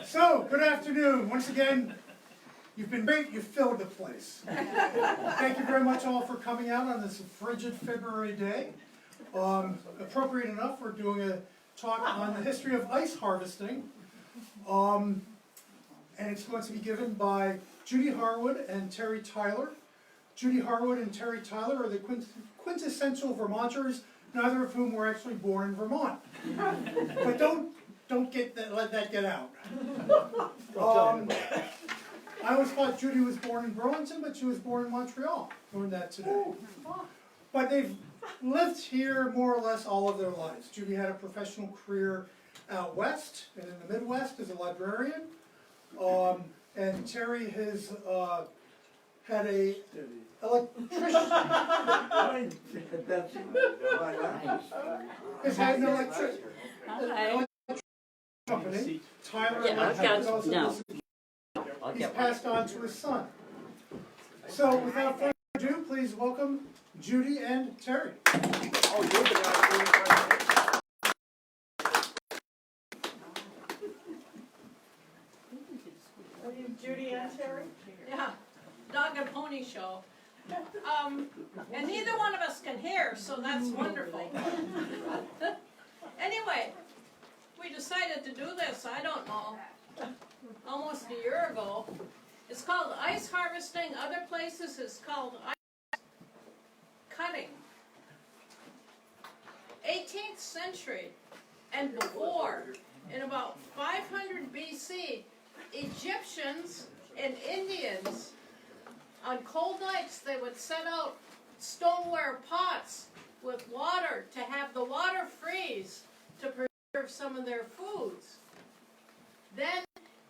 So, good afternoon. Once again, you've been great. You've filled the place. Thank you very much all for coming out on this frigid February day. Appropriate enough, we're doing a talk on the history of ice harvesting. And it's going to be given by Judy Harwood and Terry Tyler. Judy Harwood and Terry Tyler are the quintessential Vermonters, neither of whom were actually born in Vermont. But don't let that get out. I always thought Judy was born in Burlington, but she was born in Montreal. Learned that today. But they've lived here more or less all of their lives. Judy had a professional career out west and in the Midwest as a librarian. And Terry has had a electrician. Has had an electric company. Tyler has also he's passed on to his son. So without further ado, please welcome Judy and Terry. Are you Judy and Terry? Yeah, dog and pony show. And neither one of us can hear, so that's wonderful. Anyway, we decided to do this, I don't know, almost a year ago. It's called ice harvesting. Other places it's called ice cutting. 18th century and before, in about 500 BC, Egyptians and Indians, on cold nights, they would set out stoneware pots with water to have the water freeze to preserve some of their foods. Then,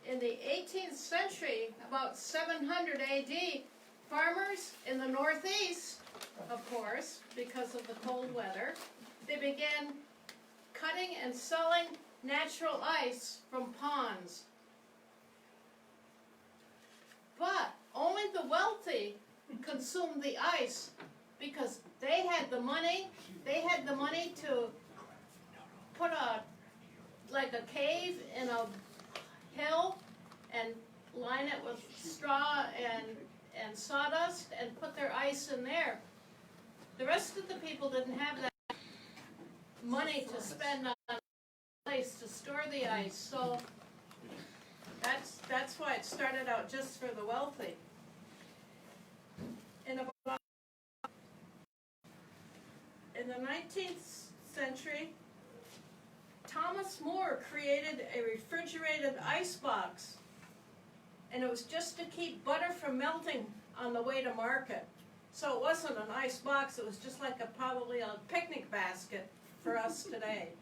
in the 18th century, about 700 AD, farmers in the Northeast, of course, because of the cold weather, they began cutting and selling natural ice from ponds. But only the wealthy consumed the ice because they had the money. They had the money to put like a cave in a hill and line it with straw and sawdust and put their ice in there. The rest of the people didn't have that money to spend on a place to store the ice, so that's why it started out just for the wealthy. In the 19th century, Thomas More created a refrigerated ice box, and it was just to keep butter from melting on the way to market. So it wasn't an ice box, it was just like probably a picnic basket for us today.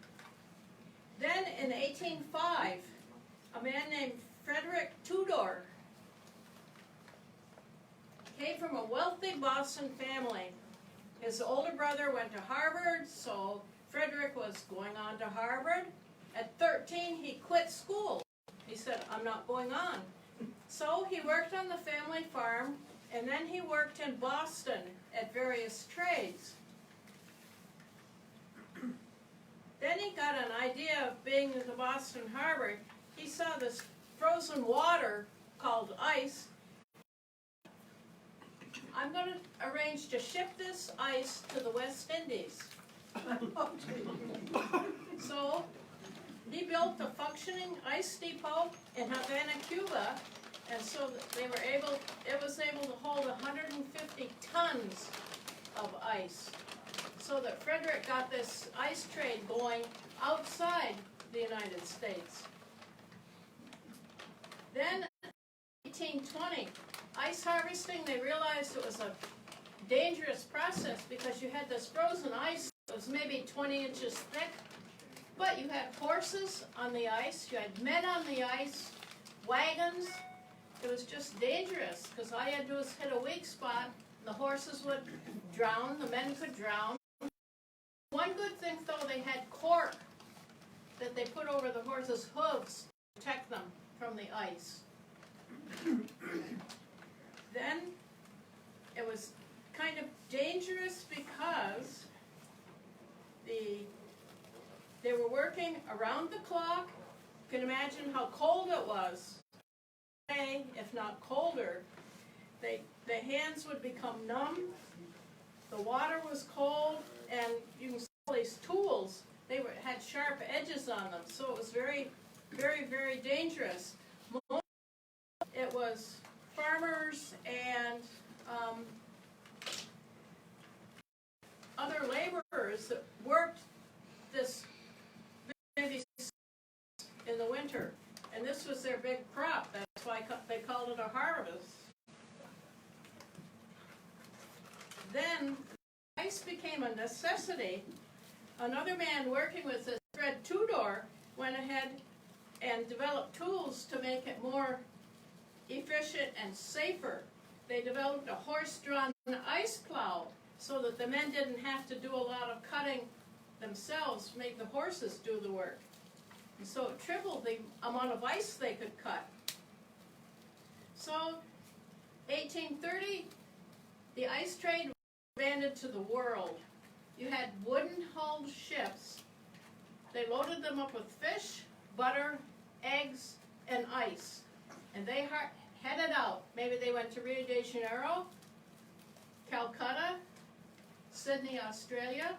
Then in 1805, a man named Frederick Tudor came from a wealthy Boston family. His older brother went to Harvard, so Frederick was going on to Harvard. At 13, he quit school. He said, I'm not going on. So he worked on the family farm, and then he worked in Boston at various trades. Then he got an idea of being at the Boston Harbor. He saw this frozen water called ice. I'm going to arrange to ship this ice to the West Indies. So he built a functioning ice depot in Havana, Cuba, and so it was able to hold 150 tons of ice. So that Frederick got this ice trade going outside the United States. Then, in 1820, ice harvesting, they realized it was a dangerous process because you had this frozen ice that was maybe 20 inches thick, but you had horses on the ice, you had men on the ice, wagons. It was just dangerous because all you had to do was hit a weak spot, the horses would drown, the men could drown. One good thing, though, they had cork that they put over the horses' hooves to protect them from the ice. Then it was kind of dangerous because they were working around the clock can imagine how cold it was. If not colder, the hands would become numb, the water was cold, and you can see all these tools, had sharp edges on them, so it was very, very, very dangerous. It was farmers and other laborers that worked this in the winter, and this was their big crop. That's why they called it a harvest. Then ice became a necessity. Another man working with this thread two-door went ahead and developed tools to make it more efficient and safer. They developed a horse-drawn ice plow so that the men didn't have to do a lot of cutting themselves, make the horses do the work. And so it tripled the amount of ice they could cut. So, 1830, the ice trade expanded to the world. You had wooden-hulled ships. They loaded them up with fish, butter, eggs, and ice. And they headed out. Maybe they went to Rio de Janeiro, Calcutta, Sydney, Australia.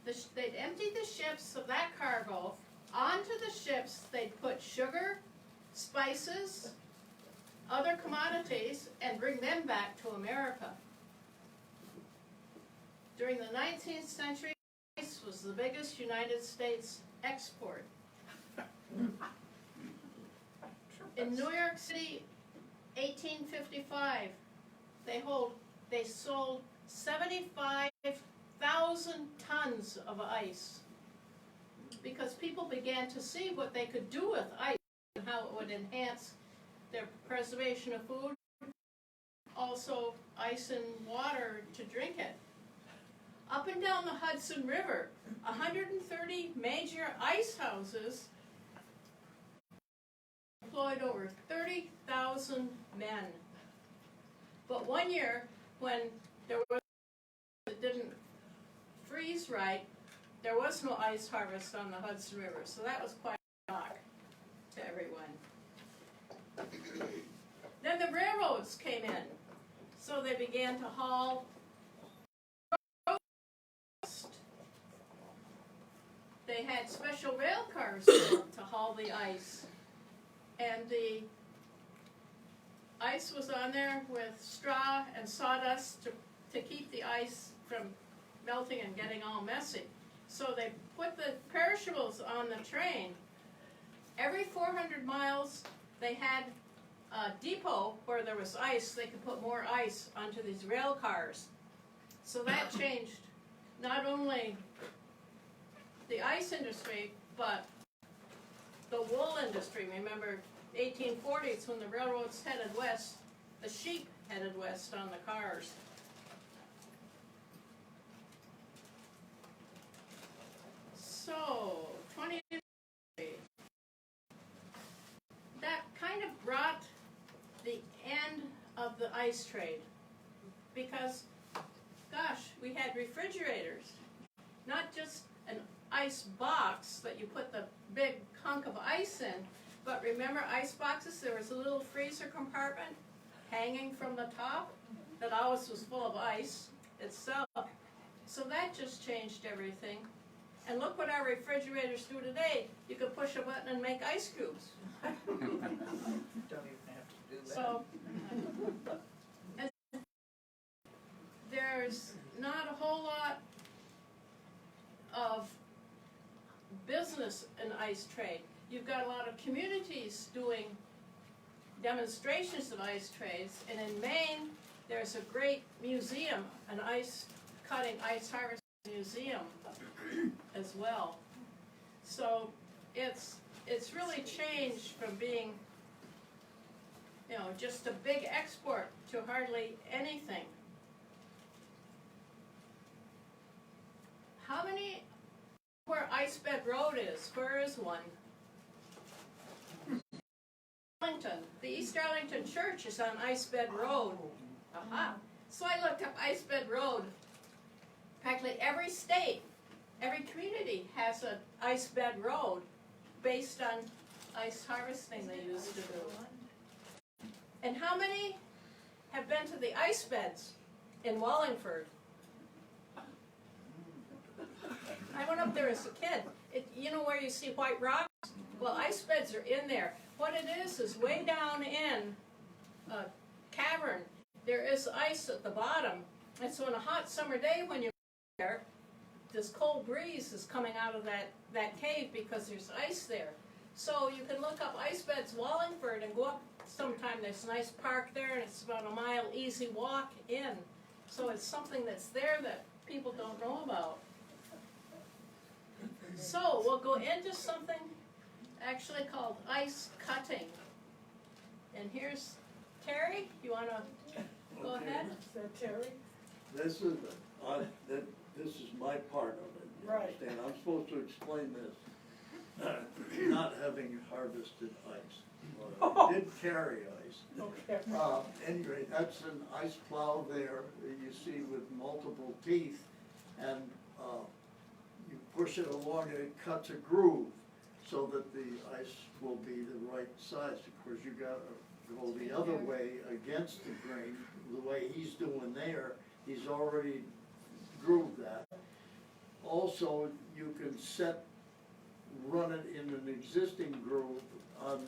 They'd empty the ships of that cargo. Onto the ships, they'd put sugar, spices, other commodities, and bring them back to America. During the 19th century, ice was the biggest United States export. In New York City, 1855, they sold 75,000 tons of ice because people began to see what they could do with ice and how it would enhance their preservation of food, also ice and water to drink it. Up and down the Hudson River, 130 major ice houses employed over 30,000 men. But one year, when it didn't freeze right, there was no ice harvest on the Hudson River, so that was quite a shock to everyone. Then the railroads came in, so they began to haul. They had special rail cars to haul the ice, and the ice was on there with straw and sawdust to keep the ice from melting and getting all messy. So they put the perishables on the train. Every 400 miles they had a depot where there was ice. They could put more ice onto these rail cars. So that changed not only the ice industry, but the wool industry. Remember, 1840s when the railroads headed west, the sheep headed west on the cars. So, 20th century. That kind of brought the end of the ice trade because, gosh, we had refrigerators, not just an ice box that you put the big hunk of ice in, but remember ice boxes, there was a little freezer compartment hanging from the top that always was full of ice itself. So that just changed everything. And look what our refrigerators do today. You can push a button and make ice cubes. Don't even have to do that. So, and there's not a whole lot of business in ice trade. You've got a lot of communities doing demonstrations of ice trades, and in Maine there's a great museum, an ice cutting, ice harvesting museum as well. So it's really changed from being, you know, just a big export to hardly anything. How many where Ice Bed Road is? Where is one? Arlington. The East Arlington Church is on Ice Bed Road. Aha. So I looked up Ice Bed Road. Practically every state, every community has an ice bed road based on ice harvesting they used to do. And how many have been to the ice beds in Wallingford? I went up there as a kid. You know where you see white rocks? Well, ice beds are in there. What it is way down in a cavern, there is ice at the bottom. And so on a hot summer day when you're there, this cold breeze is coming out of that cave because there's ice there. So you can look up ice beds Wallingford and go up sometime. There's a nice park there and it's about a mile easy walk in. So it's something that's there that people don't know about. So we'll go into something actually called ice cutting. And here's Terry, you want to go ahead? Is that Terry? This is my part of it, you Right. understand? I'm supposed to explain this, not having harvested ice. Well, I did carry ice. Okay. Anyway, that's an ice plow there that you see with multiple teeth, and you push it along and it cuts a groove so that the ice will be the right size. Of course, you gotta go the other way against the grain, the way he's doing there. He's already grooved that. Also, you can run it in an existing groove on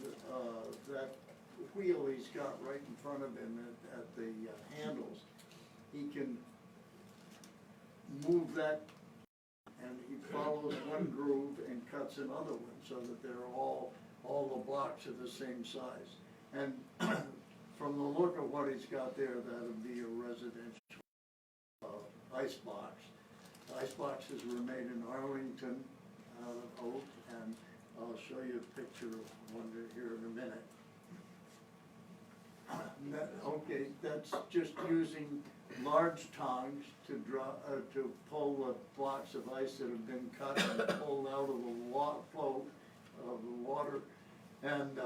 that wheel he's got right in front of him at the handles. He can move that, and he follows one groove and cuts another one so that they're all the blocks are the same size. And from the look of what he's got there, that would be a residential ice box. The ice boxes were made in Arlington out of oak, and I'll show you a picture of one here in a minute. Okay, that's just using large tongs to pull the blocks of ice that have been cut and pulled out of the float of the water, and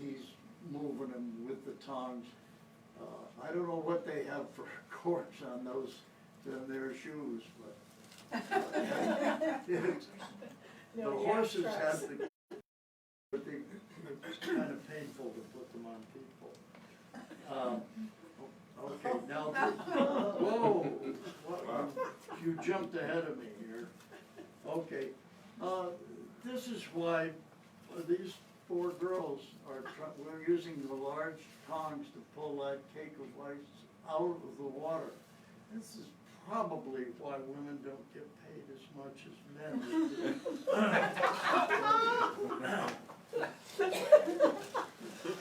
he's moving them with the tongs. I don't know what they have for corks on those in their shoes, but the horses have the. But it's kind of painful to put them on people. Okay, now, whoa, you jumped ahead of me here. Okay, this is why these four girls we're using the large tongs to pull that cake of ice out of the water. This is probably why women don't get paid as much as men.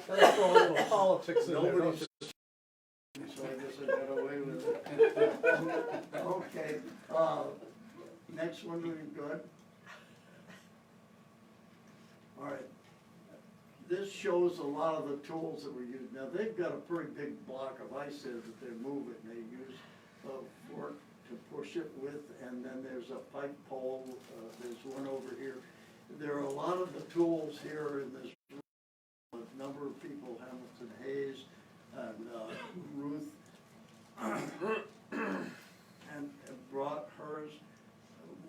That's a little politics in there. Nobody's, so I guess I got away with it. Okay, next one, we good? All right. This shows a lot of the tools that were used. Now, they've got a pretty big block of ice there that they're moving. They use a fork to push it with, and then there's a pipe pole. There's one over here. There are a lot of the tools here in this room. A number of people, Hamilton Hayes and Ruth, and brought hers.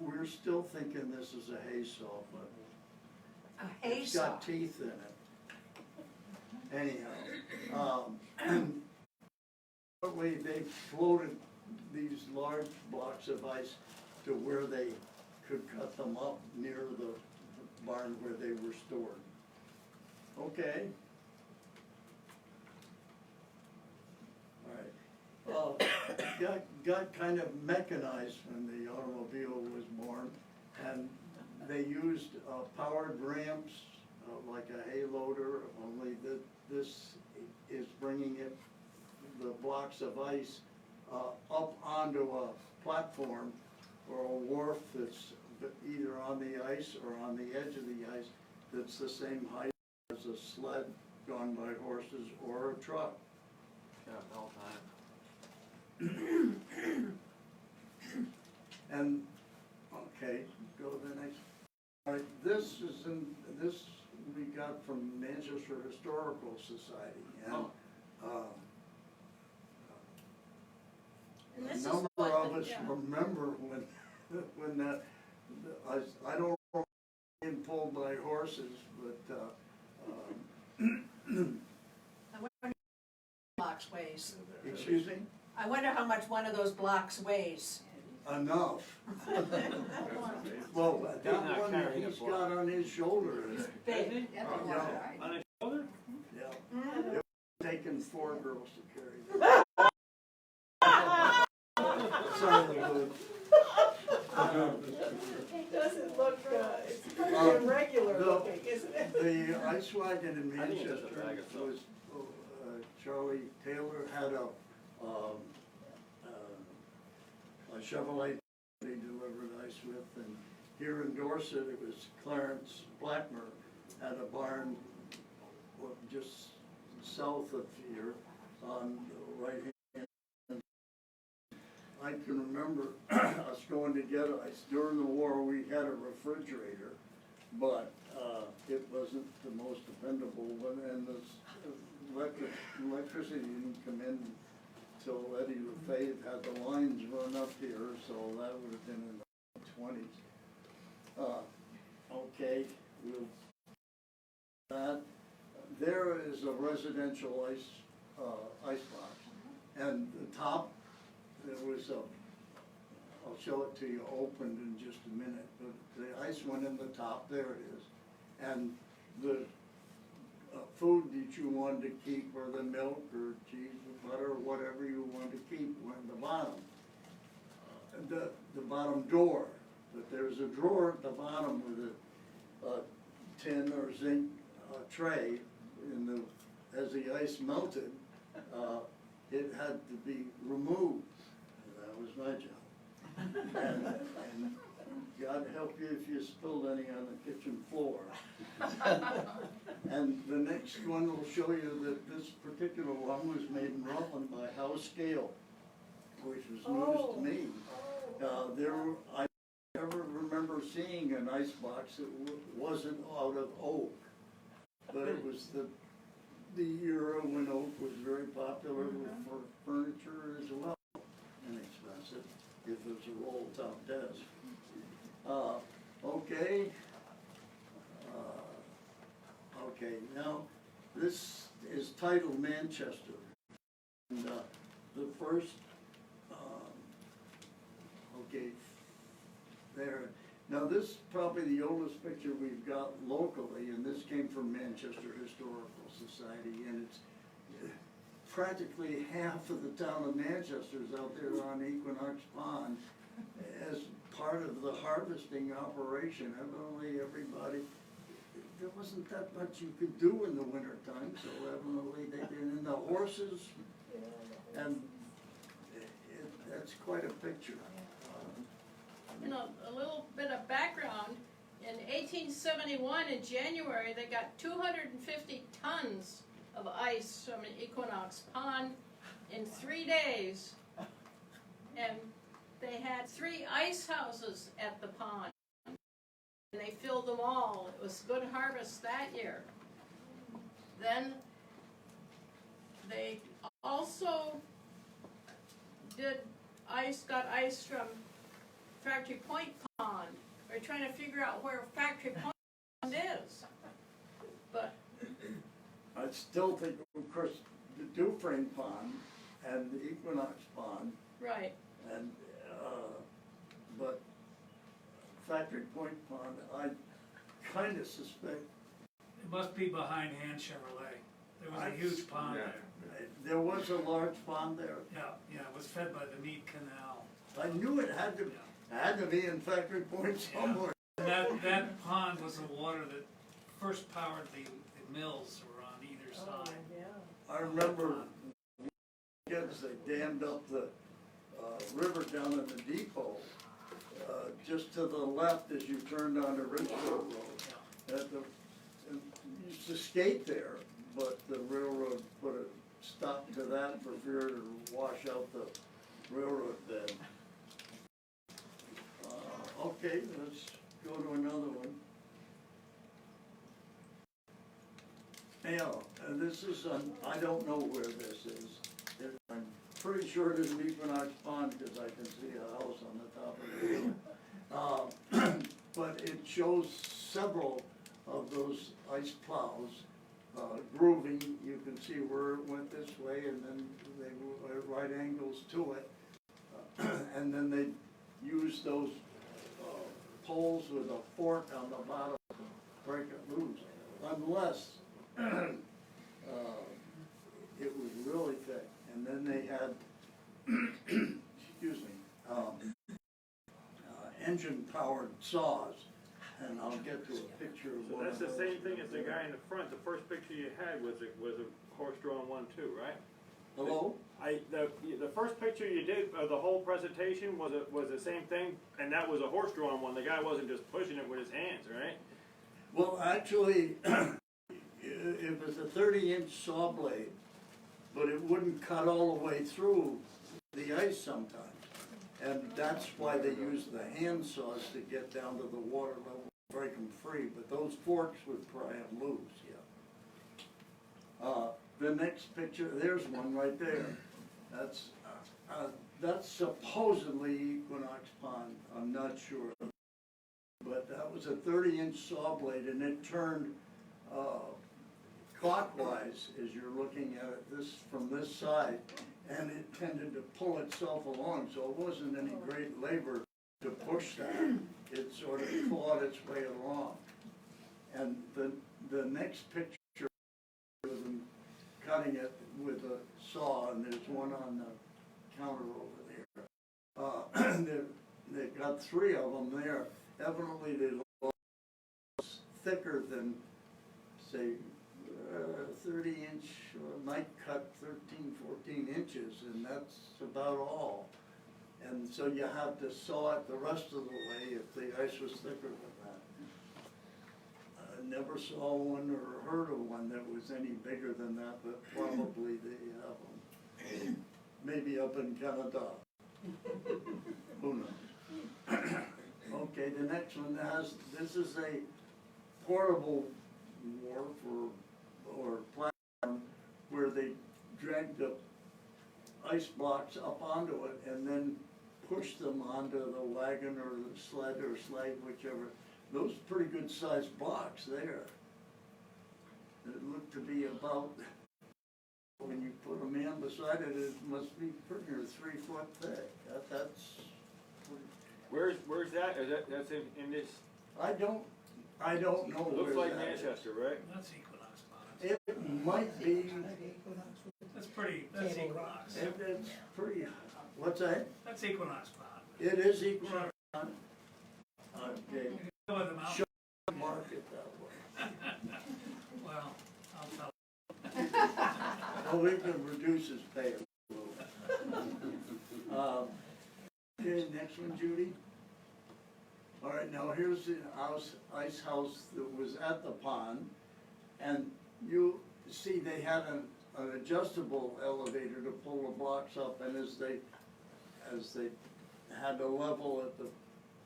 We're still thinking this is a hay saw, but it's got teeth in it. Anyhow, they floated these large blocks of ice to where they could cut them up near the barn where they were stored. Okay. All right. Got kind of mechanized when the automobile was born, and they used powered ramps like a hay loader, only that this is bringing the blocks of ice up onto a platform or a wharf that's either on the ice or on the edge of the ice that's the same height as a sled drawn by horses or a truck. Yeah, all time. And, okay, go to the next. All right, this we got from Manchester Historical Society, and And a this is number what of the- us yeah. remember when I don't know being pulled by horses, but Blocks weighs. Excuse me? I wonder how much one of those blocks weighs. Enough. Well, that not one that carrying a he's block. got on his shoulder is, Big. yeah, On his shoulder? yeah. It was taking 4 girls to carry that. Sorry, Lou. It doesn't look, it's pretty Um, irregular the- looking, isn't it? The ice wagon in I think it's just a Manchester bag of soap. was, Charlie Taylor had a Chevrolet that he delivered ice with, and here in Dorset, it was Clarence Blackmer had a barn just south of here on the right hand. I can remember us going to get ice. During the war, we had a refrigerator, but it wasn't the most dependable one, and the electricity didn't come in till Eddie LaFave had the lines run up here, so that would have been in the 20s. Okay, we'll, that, there is a residential ice box, and the top, there was a, I'll show it to you opened in just a minute, but the ice went in the top, there it is. And the food that you wanted to keep, or the milk, or cheese, or butter, or whatever you wanted to keep, went in the bottom. The bottom door, but there's a drawer at the bottom with a tin or zinc tray in the, as the ice melted, it had to be removed. That was my job. And God help you if you spilled any on the kitchen floor. And the next one will show you that this particular one was made in Rutland by House Scale, which was news to me. I never remember seeing an ice box that wasn't out of oak, but it was the era when oak was very popular for furniture as well. Inexpensive, if it was a roll top desk. Okay. Okay, now this is titled Manchester. And the first, okay, there. Now this is probably the oldest picture we've got locally, and this came from Manchester Historical Society, and it's practically half of the town of Manchester is out there on Equinox Pond as part of the harvesting operation. Evidently everybody, there wasn't that much you could do in the wintertime, so evidently they did. And the horses, and that's quite a picture. You know, a little bit of background, in 1871, in January, they got 250 tons of ice from Equinox Pond in 3 days. And they had 3 ice houses at the pond. And they filled them all. It was a good harvest that year. Then they also got ice from Factory Point Pond. They're trying to figure out where Factory Point is. But I still think, of course, the Dufresne Pond and the Equinox Pond, right. and, but Factory Point Pond, I kind of suspect, It must be behind Han Chevrolet. There was a huge pond Yeah. there. there was a large pond there. Yeah, it was fed by the Mead Canal. I knew it had to be in Factory Point somewhere. And that pond was the water that first powered the mills that were on either Oh, side. yeah. I remember kids, they dammed up the river down in the depot, just to the left as you turned onto Richfield Road. You used to skate there, but the railroad put a stop to that for fear to wash out the railroad bed. Okay, let's go to another one. Yeah, and this is, I don't know where this is. I'm pretty sure it is an Equinox Pond because I can see a house on the top of the hill. But it shows several of those those ice plows, grooving, you can see where it went this way, and then they were at right angles to it. And then they used those poles with a fork on the bottom to break it loose, unless it was really thick. And then they had, excuse me, engine-powered saws, and I'll get to a picture of So one that's of the those. same thing as the guy in the front, the first picture you had was a horse-drawn one too, right? Hello? The first picture you did of the whole presentation was the same thing, and that was a horse-drawn one, the guy wasn't just pushing it with his hands, right? Well, actually, it was a 30-inch saw blade, but it wouldn't cut all the way through the ice sometimes. And that's why they use the hand saws to get down to the water level, break them free, but those forks would pry them loose, yeah. The next picture, there's one right there. That's supposedly Equinox Pond, I'm not sure. But that was a 30-inch saw blade, and it turned clockwise as you're looking at it from this side, and it tended to pull itself along, so it wasn't any great labor to push that. It sort of clawed its way along. And the next picture of them cutting it with a saw, and there's one on the counter over there. They've got 3 of them there. Evidently they look thicker than, say, 30-inch, might cut 13, 14 inches, and that's about all. And so you have to saw it the rest of the way if the ice was thicker than that. I never saw one or heard of one that was any bigger than that, but probably they have them. Maybe up in Canada. Who knows? Okay, the next one this is a portable wharf or platform where they dragged the ice blocks up onto it and then pushed them onto the wagon or the sled or sleigh, whichever. Those are pretty good sized blocks there. It looked to be about, when you put a man beside it, it must be pretty near 3 foot thick. That's pretty. Where's that? That's in this, I don't know looks where like that is. Manchester, right? That's Equinox Pond. It might be, That's Equinox. it's pretty, what's that? That's Equinox Pond. It is Equinox. Okay, Go with the mountain. mark it that way. Well, I'll tell. Well, we can reduce his pay a little. Okay, next one, Judy. All right, now here's the ice house that was at the pond, and you see they had an adjustable elevator to pull the blocks up, and as they had a level at the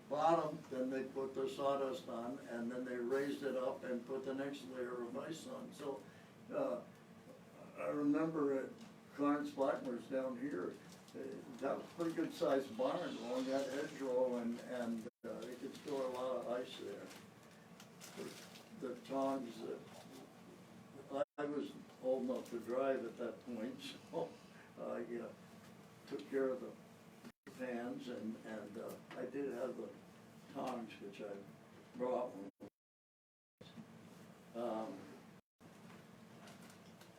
bottom, then they put the sawdust on, and then they raised it up and put the next layer of ice on. So I remember at Clarence Blackmer's down here, that was a pretty good sized barn along that hedge row, and they could store a lot of ice there. The tongs that I was old enough to drive at that point, so I took care of the pans, and I did have the tongs, which I brought.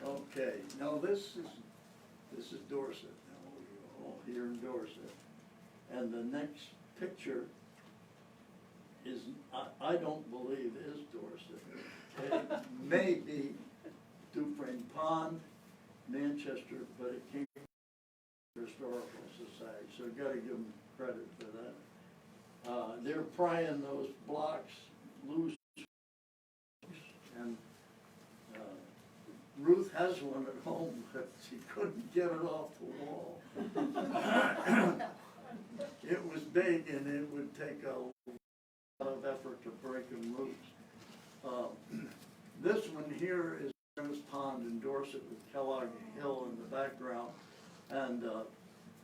Okay, now this is Dorset. Now we're all here in Dorset, and the next picture is I don't believe is Dorset. It may be Dufresne Pond, Manchester, but it came from the Historical Society, so got to give them credit for that. They're prying those blocks loose, and Ruth has one at home, but she couldn't get it off the wall. It was big, and it would take a lot of effort to break them loose. This one here is Clarence Pond in Dorset with Kellogg Hill in the background, and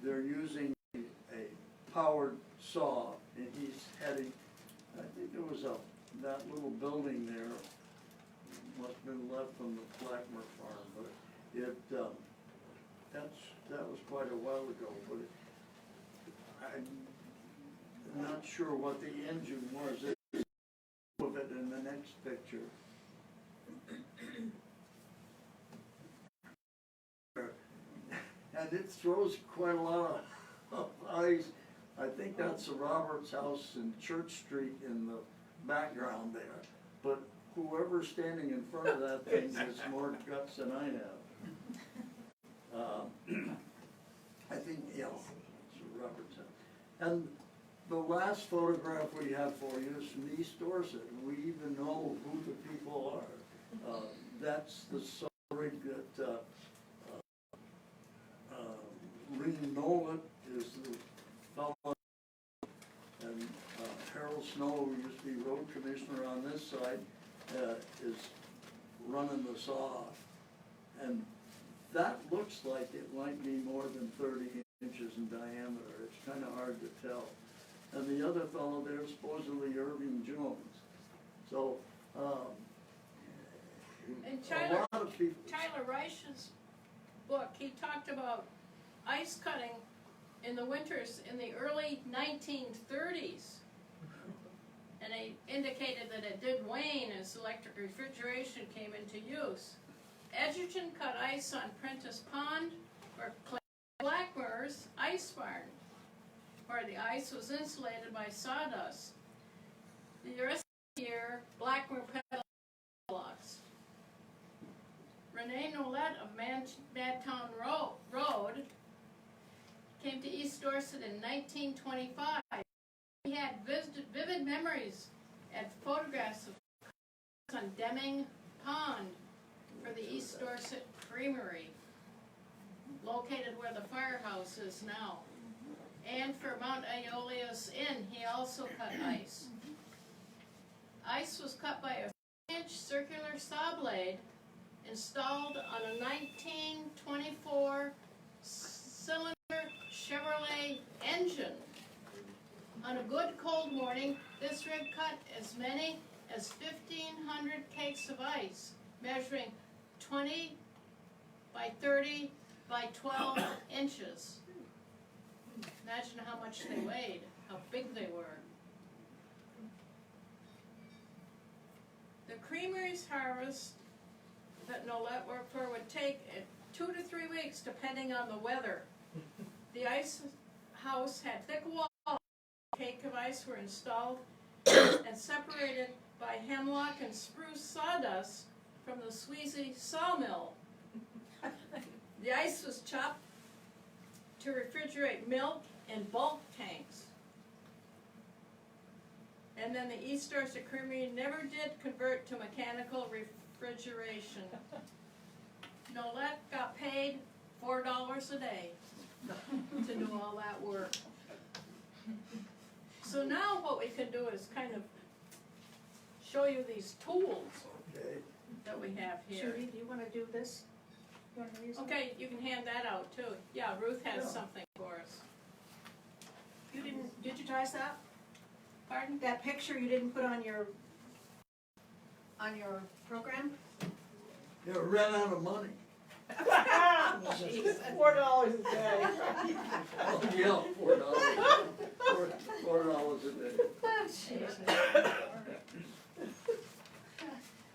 they're using a powered saw, and he's heading, I think there was that little building there from the Blackmer farm, but it, that was quite a while ago, but I'm not sure what the engine was. It's of it in the next picture. And it throws quite a lot of ice. I think that's the Roberts House in Church Street in the background there. But whoever's standing in front of that thing has more guts than I have. I think, yeah, it's Roberts House. And the last photograph we have for you is from East Dorset. We even know who the people are. That's the story that Lee Nolan is the fellow, and Harold Snow, who used to be road commissioner on this side, is running the saw. And that looks like it might be more than 30 inches in diameter. It's kind of hard to tell. And the other fellow there is supposedly Irving Jones. So, And a lot of people. Tyler Reich's book, he talked about ice cutting in the winters in the early 1930s. And he indicated that it did wane as electric refrigeration came into use. Edgerton cut ice on Prentice Pond, or Blackmer's ice barn, where the ice was insulated by sawdust. The rest of the year, Blackmer pedal blocks. Renee Nolette of Madtown Road came to East Dorset in 1925. He had vivid memories and photographs of on Deming Pond for the East Dorset Creamery, located where the firehouse is now. And for Mount Aeolius Inn, he also cut ice. Ice was cut by a 4-inch circular saw blade installed on a 1924 cylinder Chevrolet engine. On a good cold morning, this rig cut as many as 1,500 cakes of ice, measuring 20 by 30 by 12 inches. Imagine how much they weighed, how big they were. The creamery's harvest that Nolette worked for would take 2 to 3 weeks depending on the weather. The ice house had thick walls. Cake of ice were installed and separated by hemlock and spruce sawdust from the Sweezy sawmill. The ice was chopped to refrigerate milk in bulk tanks. And then the East Dorset Creamery never did convert to mechanical refrigeration. Nolette got paid $4 a day to do all that work. So now what we can do is kind of show you these tools that we have here. Judy, do you wanna do this? You wanna use it? Okay, you can hand that out too. Yeah, Ruth has something for us. You didn't digitize that? Pardon? That picture you didn't put on your program? You ran out of money. Jeez. $4 a day. Oh, yeah, $4 a day.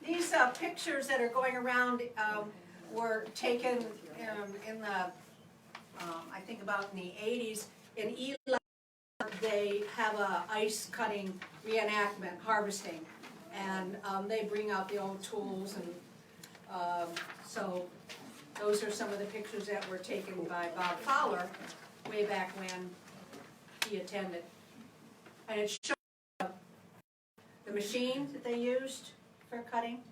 These pictures that are going around were taken in the, I think about in the 80s. In Eli, they have a ice cutting reenactment, harvesting, and they bring out the old tools, and so those are some of the pictures that were taken by Bob Fowler way back when he attended. And it shows the machine that they used for cutting.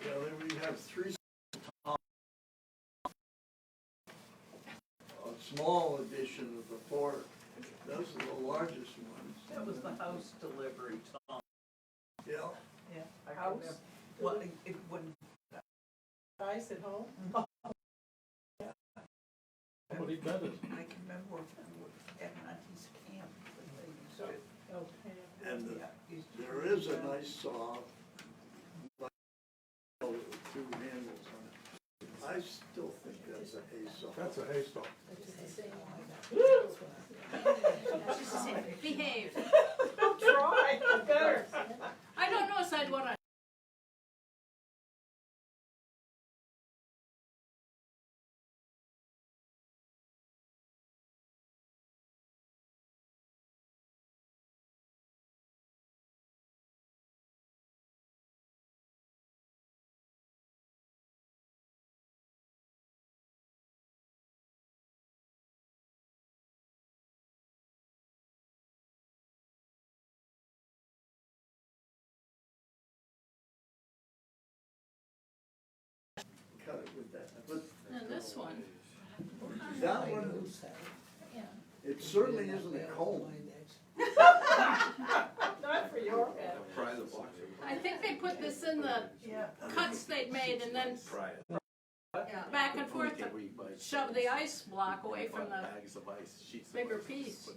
Yeah, we have 3 a small edition of the port. Those are the largest ones. That was the house delivery, Tom. Yeah. Yeah. I House remember. Well, it wouldn't, Ice at home? Somebody got it. I can remember at Monty's camp, that they ice saw, like, with two handles on it. I still think that's a hay saw. That's a hay saw. Behave. I'll try, better. I don't know inside what I. Cut it with that, but And this one. that one, it certainly isn't a comb. Not for your head. I think they put this in the Yeah. cuts they made and then back and forth to shove the ice block away from the bigger piece.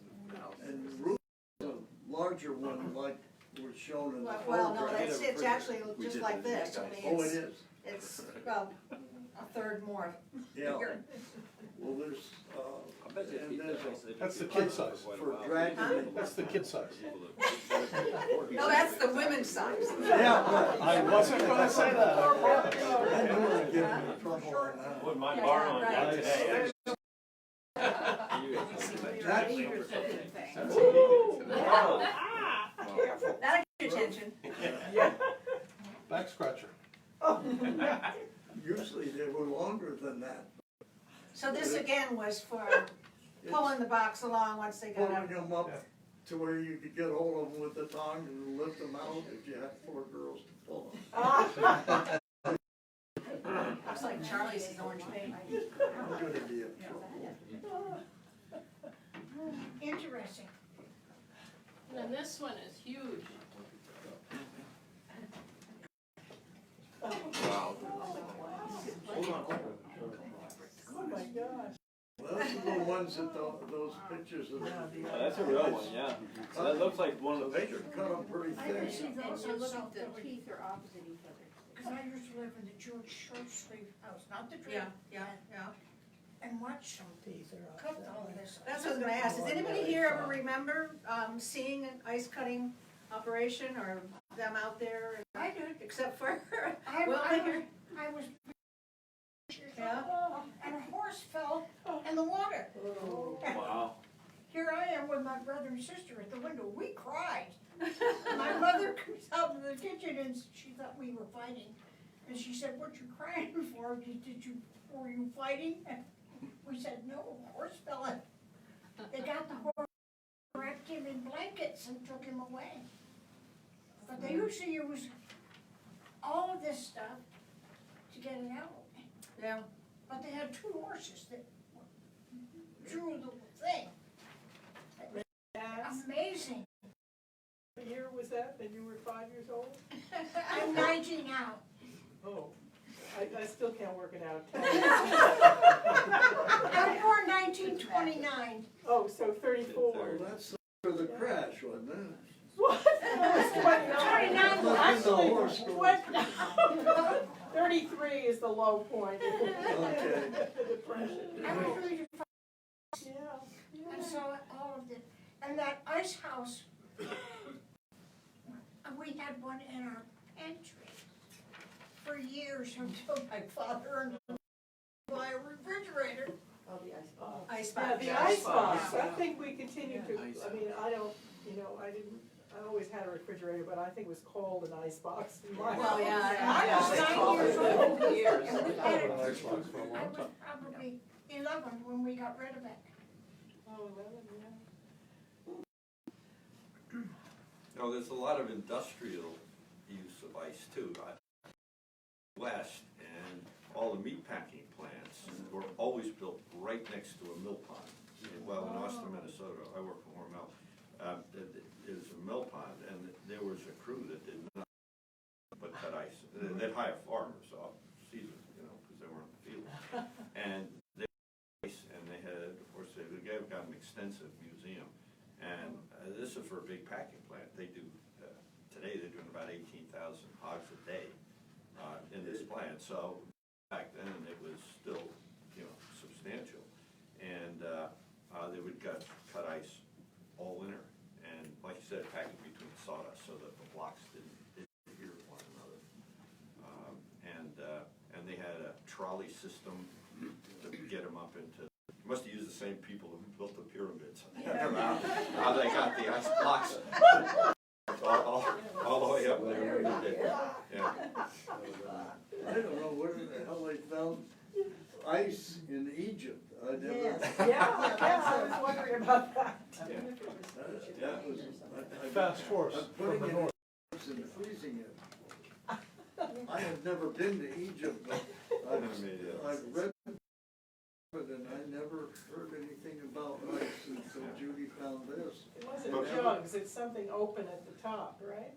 And the roof is a larger one like was shown in the Well, no, photograph. it's actually just like this, only Oh, it is? it's, well, a third more. Yeah. bigger. Well, there's, and there's That's the kid size. for dragging it. That's the kid size. No, that's the women's size. Yeah, right. I wasn't gonna say that. I knew it would give me trouble on that. Wouldn't mind Yeah, borrowing right. that today. That'll get your attention. Back scratcher. Usually they were longer than that. So this again was for pulling the box along once they got Pulling up. them up to where you could get hold of them with the tongue and lift them out if you had four girls to pull them. Looks like Charlie's is orange paint. I'm gonna be in trouble. Interesting. And this one is huge. Oh my gosh. Those are the ones that those pictures of. Oh, that's a real one, yeah. So that looks like one of the pictures. Cut them pretty thin. And you look at the teeth are opposite each other. Cause I used to live in the George Short Street house, not the Yeah, tree, yeah. and watch them cut all this. That's what I was gonna ask. Does anybody here ever remember, seeing an ice cutting operation or them out there? I did. Except for, I Well, I was Yeah. and a horse fell in the water. Wow. Here I am with my brother and sister at the window, we cried. My mother comes out of the kitchen and she thought we were fighting. And she said, what you crying for? Were you fighting? And we said, no, a horse fell in. They got the horse, wrapped him in blankets and took him away. But they usually use all of this stuff to get it out. yeah. But they had two horses that drew the thing. Yes. Amazing. What year was that, when you were 5 years old? I'm 90 now. Oh, I still can't work it out. I was born 1929. Oh, so 34. Well, that's for the crash, wasn't it? What? No, it's 29. 29. Actually, horse 33 is the low point. Okay. The depression. I was really, Yeah. and saw all of it. And that ice house, we had one in our pantry for years until my father and buy a refrigerator. Oh, the ice box. Ice Yeah, box. the ice box, I think we continue to, I mean, I don't, I always had a refrigerator, but I think it was called an ice box. Well, yeah, I was 9 years old. Years. And we had it, An ice box for a I long was time. probably 11 when we got rid of it. Oh, 11, yeah. No, there's a lot of industrial use of ice too. West, and all the meat packing plants were always built right next to a mill pond. Well, in Austin, Minnesota, I work for Hormel. There's a mill pond, and there was a crew that did not but cut ice. They'd hire farmers off season, because they weren't in the field. And they ice, and they had, of course, they've got an extensive museum. And this is for a big packing plant. They do today they're doing about 18,000 hogs a day in this plant. So back then it was still, substantial. And they would cut ice all winter, and like you said, pack it between sawdust so that the blocks didn't hear one another. And they had a trolley system to get them up into. Must have used the same people who built the pyramids. How they got the ice blocks all the way up there. Yeah. I don't know where the hell they found ice in Egypt. I never. Yeah, I was wondering about that. That was, Fast horse I'm from putting the it north. in and freezing it. I have never been to Egypt, but I've read it and I never heard anything about ice until Judy found this. It wasn't jugs, it's something open at the top, right?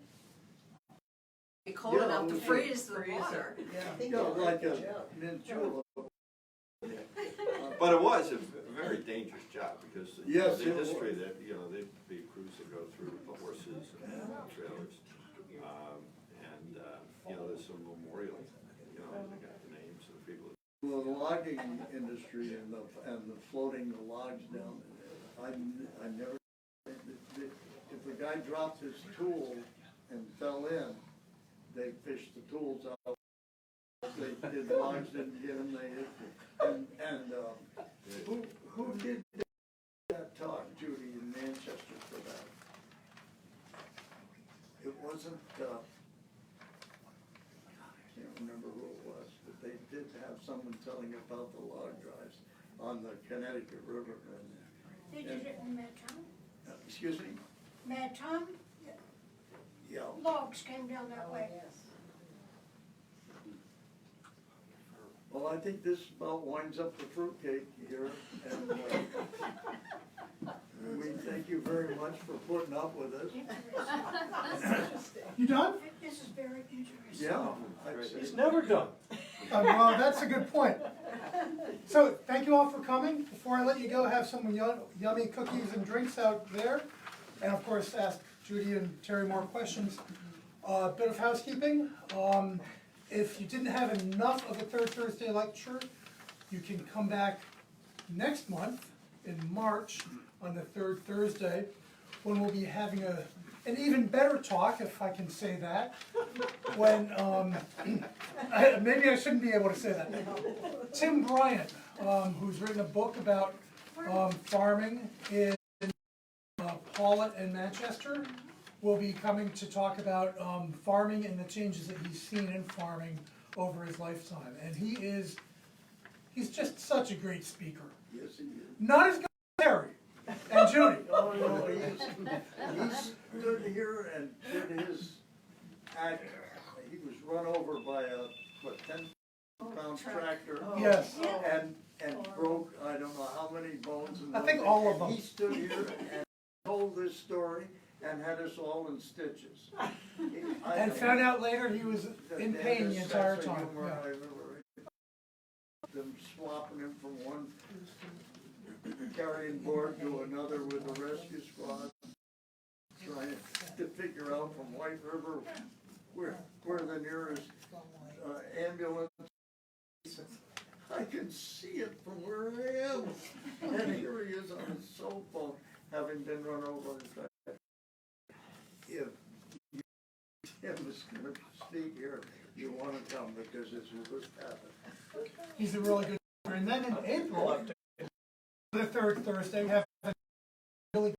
Be cold Yeah, enough to we- freeze the water. Yeah, like a ninja. But it was a very dangerous job because Yes, the it was. history that, the crews that go through the horses and trailers. There's some memorials, they got the names of the people. Well, the logging industry and the floating the logs down there, I never, if a guy dropped his tool and fell in, they fished the tools out. The logs didn't get him, who did that talk, Judy, in Manchester for that? It wasn't, I can't remember who it was, but they did have someone telling about the log drives on the Connecticut River. They did it in Mad Tom. Excuse me? Mad Tom, Yeah. logs came down that way. Well, I think this about winds up the fruitcake here, and we thank you very much for putting up with us. You done? This is very interesting. Yeah. I'd say- He's never done. Well, that's a good point. So, thank you all for coming. Before I let you go, have some yummy cookies and drinks out there. And of course, ask Judy and Terry more questions. Bit of housekeeping. If you didn't have enough of a third Thursday lecture, you can come back next month in March on the third Thursday, when we'll be having an even better talk, if I can say that. When, maybe I shouldn't be able to say that. Tim Bryant, who's written a book about farming in Paulet and Manchester, will be coming to talk about farming and the changes that he's seen in farming over his lifetime. And he's just such a great speaker. Yes, he is. Not as good as Terry and Judy. Oh, no, he stood here and did his act. He was run over by a, 10-pound tractor. Yes. And broke, I don't know how many bones. I think all of them. He stood here and told this story and had us all in stitches. And found out later he was in pain the entire That's a time. humor Yeah. I've ever heard. Them swapping him from one carrying board to another with the rescue squad, trying to figure out from White River where the nearest ambulance. I can see it from where I am. And here he is on his cell phone, having been run over. If Tim is going to speak here, you want to come because this will just happen. He's a really good speaker. And then in April, the third Thursday, we have a really